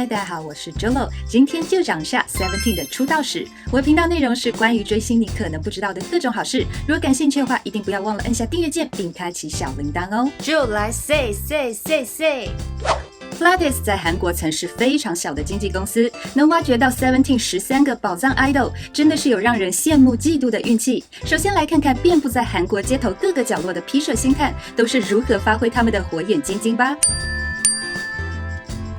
嗨，大家好，我是 JoLo， 今天就讲一下 Seventeen 的出道史。我的频道内容是关于追星你可能不知道的各种好事，如果感兴趣的话，一定不要忘了按下订阅键并开启小铃铛哦。就来 say。Pledis 在韩国曾是非常小的经纪公司，能挖掘到 Seventeen 13个宝藏 idol， 真的是有让人羡慕嫉妒的运气。首先来看看遍布在韩国街头各个角落的 P 社星探都是如何发挥他们的火眼金睛吧。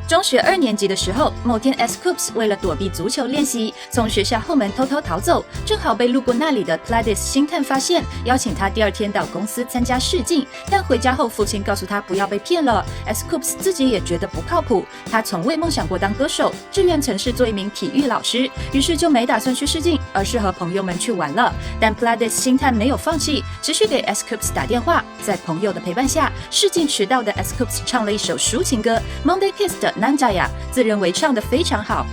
中学2年级的时候，某天 S.Coups 为了躲避足球练习，从学校后门偷偷逃走，正好被路过那里的 Pledis 星探发现，邀请他第二天到公司参加试镜。但回家后，父亲告诉他不要被骗了。S.Coups 自己也觉得不靠谱，他从未梦想过当歌手，志愿曾是做一名体育老师，于是就没打算去试镜，而是和朋友们去玩了。但 Pledis 星探没有放弃，持续给 S.Coups 打电话，在朋友的陪伴下，试镜迟到的 S.Coups 唱了一首抒情歌 Monday Kiss 的남자야，自认为唱得非常好。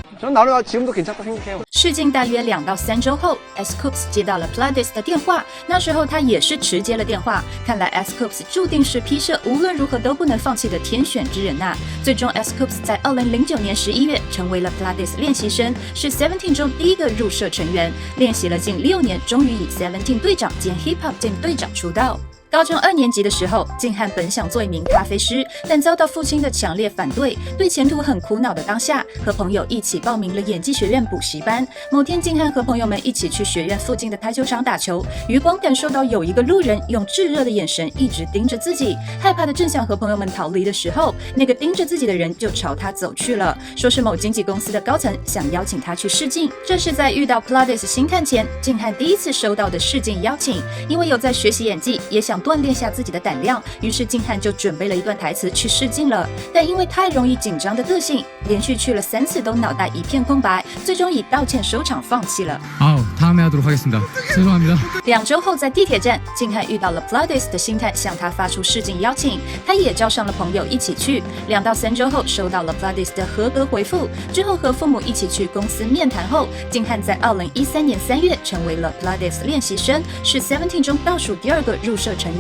试镜大约2到3周后 ，S.Coups 接到了 Pledis 的电话，那时候他也是迟接了电话。看来 S.Coups 注定是 P 社无论如何都不能放弃的天选之人呐。最终 S.Coups 在2009年11月成为了 Pledis 练习生，是 Seventeen 中第一个入社成员，练习了近6年，终于以 Seventeen 队长兼 Hip Hop Team 队长出道。高中2年级的时候，敬汉本想做一名咖啡师，但遭到父亲的强烈反对，对前途很苦恼的当下，和朋友一起报名了演技学院补习班。某天，敬汉和朋友们一起去学院附近的台球场打球，余光感受到有一个路人用炙热的眼神一直盯着自己，害怕的正想和朋友们逃离的时候，那个盯着自己的人就朝他走去了，说是某经纪公司的高层想邀请他去试镜。这是在遇到 Pledis 星探前，敬汉第一次收到的试镜邀请，因为有在学习演技，也想锻炼下自己的胆量，于是敬汉就准备了一段台词去试镜了。但因为太容易紧张的个性，连续去了3次都脑袋一片空白，最终以道歉收场放弃了。다음에하도록하겠습니다。2周后，在地铁站，敬汉遇到了 Pledis 的星探，向他发出试镜邀请，他也叫上了朋友一起去。2到3周后，收到了 Pledis 的合格回复，之后和父母一起去公司面谈后，敬汉在2013年3月成为了 Pledis 练习生，是 Seventeen 中倒数第2个入社成员。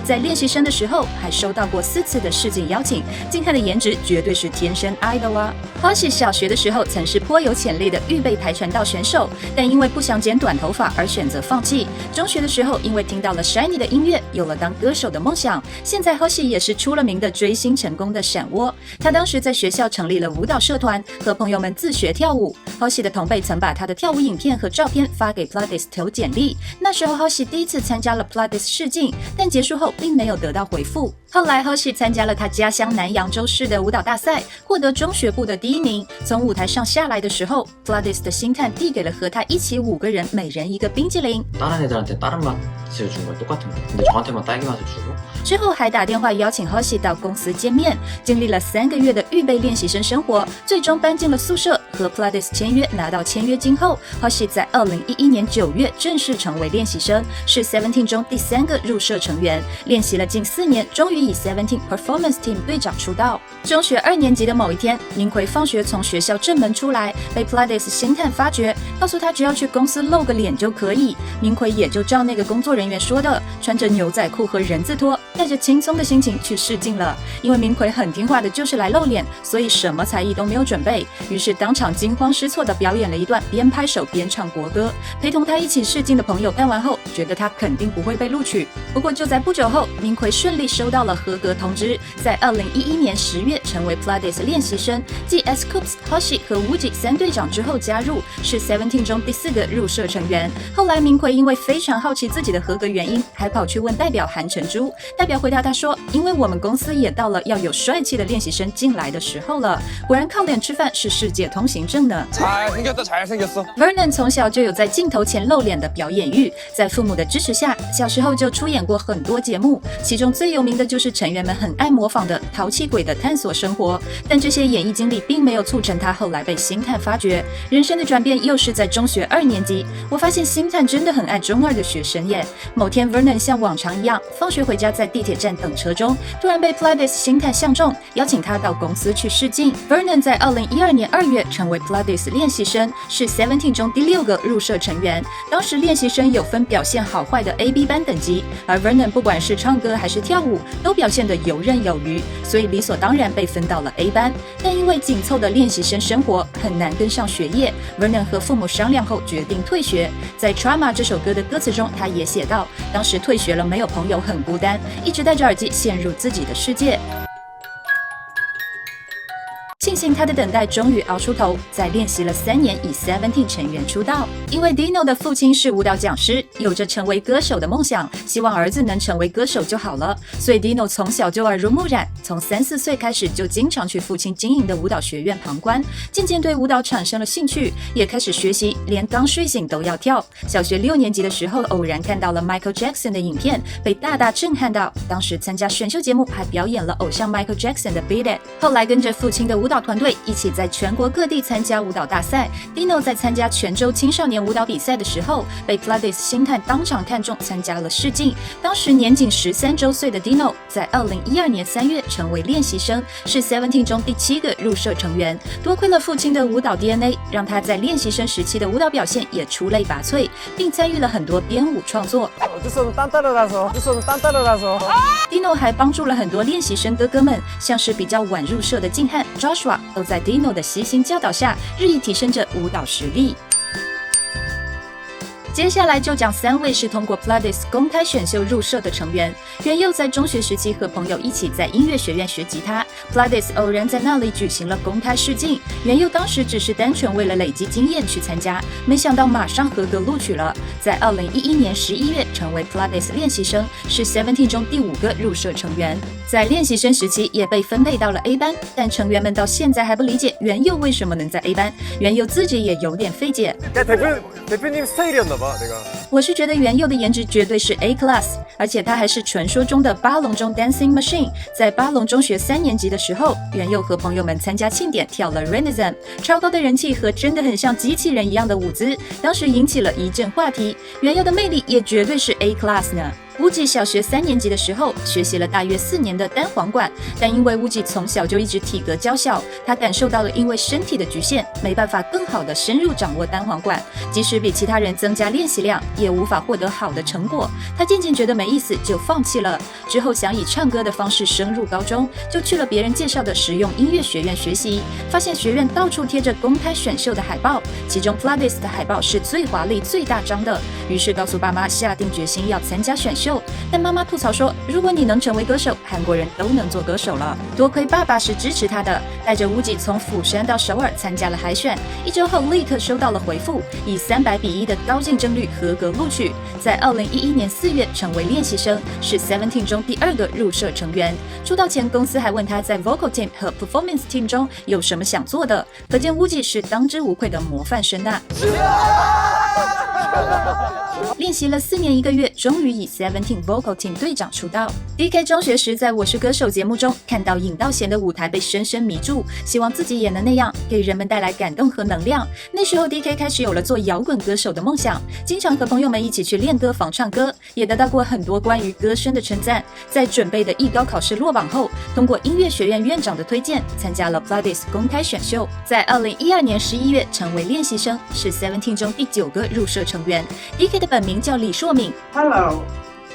在练习生的时候，还收到过4次的试镜邀请。敬汉的颜值绝对是天生 idol 啊！Hoshi 小学的时候曾是颇有潜力的预备跆拳道选手，但因为不想剪短头发而选择放弃。中学的时候，因为听到了 Shiny 的音乐，有了当歌手的梦想。现在 Hoshi 也是出了名的追星成功的闪窝。他当时在学校成立了舞蹈社团，和朋友们自学跳舞。Hoshi 的同辈曾把他的跳舞影片和照片发给 Pledis 投简历。那时候 Hoshi 第一次参加了 Pledis 试镜，但结束后并没有得到回复。后来 Hoshi 参加了他家乡南扬州市的舞蹈大赛，获得中学部的第1名。从舞台上下来的时候， Pledis 的星探递给了和他一起5个人每人1个冰淇淋。 之后还打电话邀请 Hoshi 到公司见面，经历了3个月的预备练习生生活，最终搬进了宿舍，和 Pledis 签约，拿到签约金后， Hoshi 在2011年9月正式成为练习生，是 Seventeen 中第3个入社成员，练习了近4年，终于以 Seventeen Performance Team 队长出道。中学2年级的某一天，明奎放学从学校正门出来，被 Pledis 星探发觉，告诉他只要去公司露个脸就可以。明奎也就照那个工作人员说的，穿着牛仔裤和人字拖，带着轻松的心情去试镜了。因为明奎很听话的，就是来露脸，所以什么才艺都没有准备，于是当场惊慌失措的表演了一段边拍手边唱国歌。陪同他一起试镜的朋友看完后，觉得他肯定不会被录取。不过就在不久后，明奎顺利收到了合格通知，在2011年10月成为 Pledis 练习生，继 S.Coups、Hoshi 和Woozi 3队长之后加入，是 Seventeen 中第4个入社成员。后来明奎因为非常好奇自己的合格原因，还跑去问代表韩成珠，代表回答他说，因为我们公司也到了要有帅气的练习生进来的时候了。果然靠脸吃饭是世界通行证呢。잘생겼어。 Vernon 从小就有在镜头前露脸的表演欲，在父母的支持下，小时候就出演过很多节目，其中最有名的就是成员们很爱模仿的淘气鬼的探索生活。但这些演艺经历并没有促成他后来被星探发掘，人生的转变又是在中学2年级。我发现星探真的很爱中2的学生耶。某天 Vernon 像往常一样，放学回家在地铁站等车中，突然被 Pledis 星探相中，邀请他到公司去试镜。Vernon 在2012年2月成为 Pledis 练习生，是 Seventeen 中第6个入社成员。当时练习生有分表现好坏的 A、B 班等级，而 Vernon 不管是唱歌还是跳舞，都表现得游刃有余，所以理所当然被分到了 A 班。但因为紧凑的练习生生活很难跟上学业 ，Vernon 和父母商量后决定退学。在 Trauma 这首歌的歌词中，他也写道，当时退学了，没有朋友，很孤单，一直戴着耳机陷入自己的世界。庆幸他的等待终于熬出头，在练习了3年，以 Seventeen 成员出道。因为 Dino 的父亲是舞蹈讲师，有着成为歌手的梦想，希望儿子能成为歌手就好了，所以 Dino 从小就耳濡目染，从3、4岁开始就经常去父亲经营的舞蹈学院旁观，渐渐对舞蹈产生了兴趣，也开始学习，连刚睡醒都要跳。小学6年级的时候，偶然看到了 Michael Jackson 的影片，被大大震撼到，当时参加选秀节目，还表演了偶像 Michael Jackson 的 Beat It。后来跟着父亲的舞蹈团队一起在全国各地参加舞蹈大赛。Dino 在参加全州青少年舞蹈比赛的时候，被 Pledis 星探当场看中，参加了试镜。当时年仅13周岁的 Dino 在2012年3月成为练习生，是 Seventeen 中第7个入社成员。多亏了父亲的舞蹈 DNA， 让他在练习生时期的舞蹈表现也出类拔萃，并参与了很多编舞创作。Dino 还帮助了很多练习生哥哥们，像是比较晚入社的静汉 Joshua 都在 Dino 的悉心教导下，日益提升着舞蹈实力。接下来就讲3位是通过 Pledis 公开选秀入社的成员。元佑在中学时期和朋友一起在音乐学院学吉他 ，Pledis 偶然在那里举行了公开试镜。元佑当时只是单纯为了累积经验去参加，没想到马上合格录取了。在2011年11月成为 Pledis 练习生，是 Seventeen 中第5个入社成员。在练习生时期也被分配到了 A 班，但成员们到现在还不理解元佑为什么能在 A 班，元佑自己也有点费解。대표님 스타일이었나 봐, 내가. 我是觉得元佑的颜值绝对是 A class， 而且他还是传说中的巴隆中 Dancing Machine。在巴隆中学3年级的时候，元佑和朋友们参加庆典跳了 Renaissance， 超高的人气和真的很像机器人一样的舞姿，当时引起了一阵话题。元佑的魅力也绝对是 A class 呢。乌吉小学3年级的时候学习了大约4年的单簧管，但因为乌吉从小就一直体格娇小，他感受到了因为身体的局限，没办法更好的深入掌握单簧管，即使比其他人增加练习量，也无法获得好的成果。他渐渐觉得没意思，就放弃了。之后想以唱歌的方式升入高中，就去了别人介绍的实用音乐学院学习，发现学院到处贴着公开选秀的海报，其中 Pledis 的海报是最华丽最大张的，于是告诉爸妈下定决心要参加选秀。但妈妈吐槽说，如果你能成为歌手，韩国人都能做歌手了。多亏爸爸是支持他的，带着乌吉从釜山到首尔参加了海选，1周后立刻收到了回复，以300比1的高竞争率合格录取。在2011年4月成为练习生，是 Seventeen 中第2个入社成员。出道前公司还问他在 Vocal Team 和 Performance Team 中有什么想做的，可见乌吉是当之无愧的模范生啊。练习了4年1个月，终于以 Seventeen Vocal Team 队长出道。DK 中学时在我是歌手节目中看到尹道贤的舞台被深深迷住，希望自己也能那样，给人们带来感动和能量。那时候 DK 开始有了做摇滚歌手的梦想，经常和朋友们一起去练歌房唱歌，也得到过很多关于歌声的称赞。在准备的艺高考试落榜后，通过音乐学院院长的推荐，参加了 Pledis 公开选秀，在2012年11月成为练习生，是 Seventeen 中第9个入社成员。DK 的本名叫李硕敏。Hello,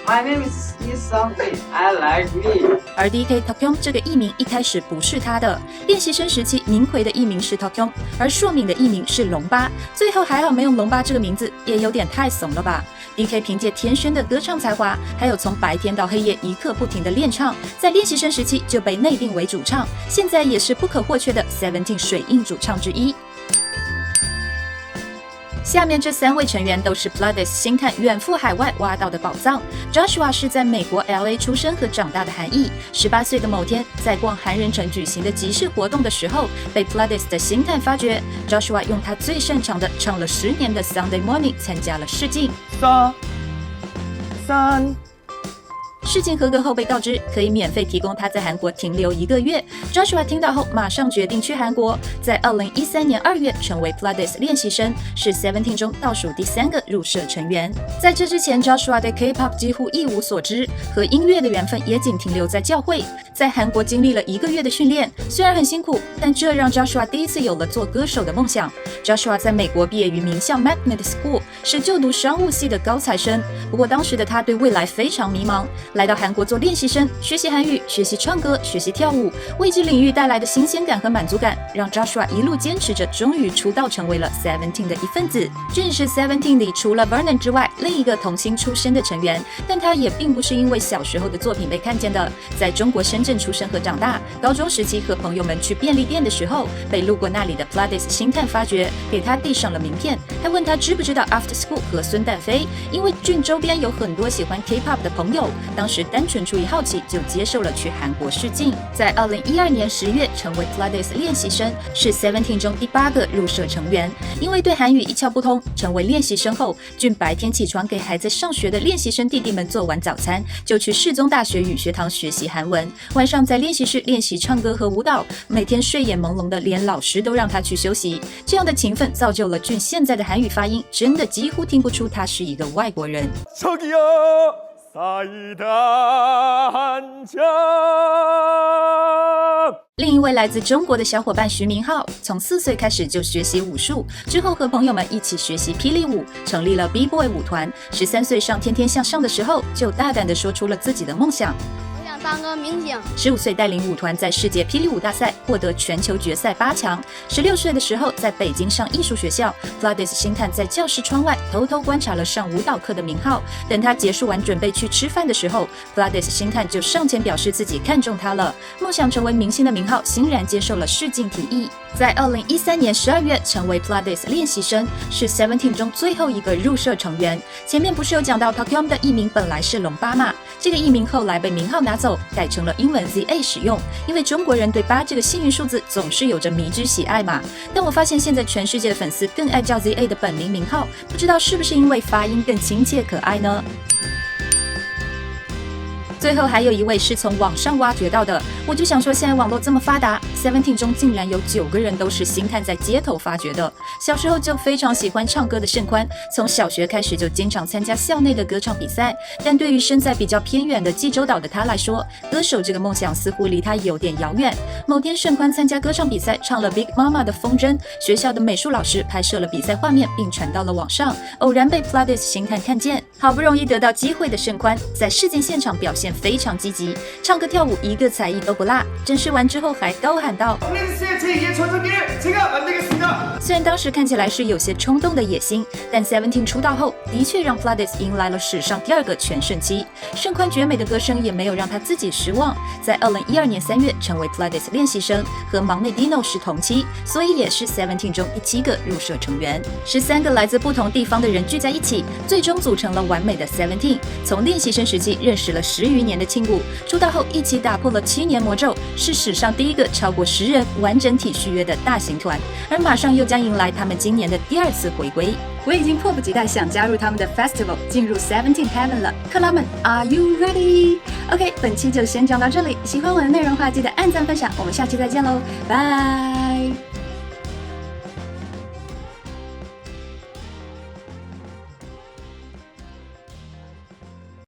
my name is Lee Sung-min. I like me. 而 DK Taekyung 这个艺名一开始不是他的，练习生时期明奎的艺名是 Taekyung， 而硕敏的艺名是龙巴，最后还好没用龙巴这个名字，也有点太怂了吧。DK 凭借天生的歌唱才华，还有从白天到黑夜一刻不停的练唱，在练习生时期就被内定为主唱，现在也是不可或缺的 Seventeen 水印主唱之一。下面这3位成员都是 Pledis 星探远赴海外挖到的宝藏。Joshua 是在美国 LA 出生和长大的韩裔，18岁的某天，在逛韩人城举行的集市活动的时候，被 Pledis 的星探发掘。Joshua 用他最擅长的唱了10年的 Sunday Morning 参加了试镜。事情合格后被告知可以免费提供他在韩国停留1个月。Joshua 听到后马上决定去韩国，在2013年2月成为 Pledis 练习生，是 Seventeen 中倒数第3个入社成员。在这之前 ，Joshua 对 K-pop 几乎一无所知，和音乐的缘分也仅停留在教会。在韩国经历了1个月的训练，虽然很辛苦，但这让 Joshua 第一次有了做歌手的梦想。Joshua 在美国毕业于名校 Magnet School， 是就读商务系的高材生。不过当时的他对未来非常迷茫，来到韩国做练习生，学习韩语，学习唱歌，学习跳舞，未知领域带来的新鲜感和满足感，让 Joshua 一路坚持着，终于出道成为了 Seventeen 的一份子。正是 Seventeen 里除了 Vernon 之外另一个童星出身的成员，但他也并不是因为小时候的作品被看见的。在中国深圳出生和长大，高中时期和朋友们去便利店的时候，被路过那里的 Pledis 星探发掘，给他递上了名片，还问他知不知道 After School 和孙旦飞，因为郡周边有很多喜欢 K-pop 的朋友，当时单纯出于好奇就接受了去韩国试镜。在2012年10月成为 Pledis 练习生，是 Seventeen 中第8个入社成员。因为对韩语一窍不通，成为练习生后，俊白天起床给还在上学的练习生弟弟们做完早餐，就去世宗大学语学堂学习韩文，晚上在练习室练习唱歌和舞蹈，每天睡眼朦胧的，连老师都让他去休息。这样的勤奋造就了俊现在的韩语发音，真的几乎听不出他是一个外国人。另一位来自中国的小伙伴徐明浩，从4岁开始就学习武术，之后和朋友们一起学习霹雳舞，成立了 B-Boy 舞团。13岁上天天向上的时候，就大胆地说出了自己的梦想。当个明星。15岁带领舞团在世界霹雳舞大赛获得全球决赛8强。16岁的时候在北京上艺术学校 ，Pledis 星探在教室窗外偷偷观察了上舞蹈课的明浩。等他结束完准备去吃饭的时候 ，Pledis 星探就上前表示自己看中他了。梦想成为明星的明浩欣然接受了试镜提议。在2013年12月成为 Pledis 练习生，是 Seventeen 中最后一个入社成员。前面不是有讲到 Taekyum 的艺名本来是龙8嘛？这个艺名后来被明浩拿走，改成了英文 ZA 使用，因为中国人对8这个幸运数字总是有着迷之喜爱嘛。但我发现现在全世界的粉丝更爱叫 ZA 的本名明浩，不知道是不是因为发音更亲切可爱呢？最后还有一位是从网上挖掘到的，我就想说现在网络这么发达 ，Seventeen 中竟然有9个人都是星探在街头发掘的。小时候就非常喜欢唱歌的盛宽，从小学开始就经常参加校内的歌唱比赛。但对于身在比较偏远的济州岛的他来说，歌手这个梦想似乎离他有点遥远。某天盛宽参加歌唱比赛，唱了 Big Mama 的风筝，学校的美术老师拍摄了比赛画面并传到了网上，偶然被 Pledis 星探看见。好不容易得到机会的盛宽，在试镜现场表现非常积极，唱歌跳舞一个才艺都不落。甄试完之后还高喊道：“虽然当时看起来是有些冲动的野心，但 Seventeen 出道后的确让 Pledis 迎来了史上第2个全盛期。盛宽绝美的歌声也没有让他自己失望，在2012年3月成为 Pledis 练习生，和忙内 Dino 是同期，所以也是 Seventeen 中第7个入社成员。13个来自不同地方的人聚在一起，最终组成了完美的 Seventeen。从练习生时期认识了10余年的亲故，出道后一起打破了7年魔咒，是史上第1个超过10人完整体续约的大型团，而马上又将迎来他们今年的第2次回归。我已经迫不及待想加入他们的 Festival， 进入 Seventeen Heaven 了。克拉们 ，Are you ready？ OK， 本期就先讲到这里。喜欢我的内容的话，记得按赞分享，我们下期再见喽，拜。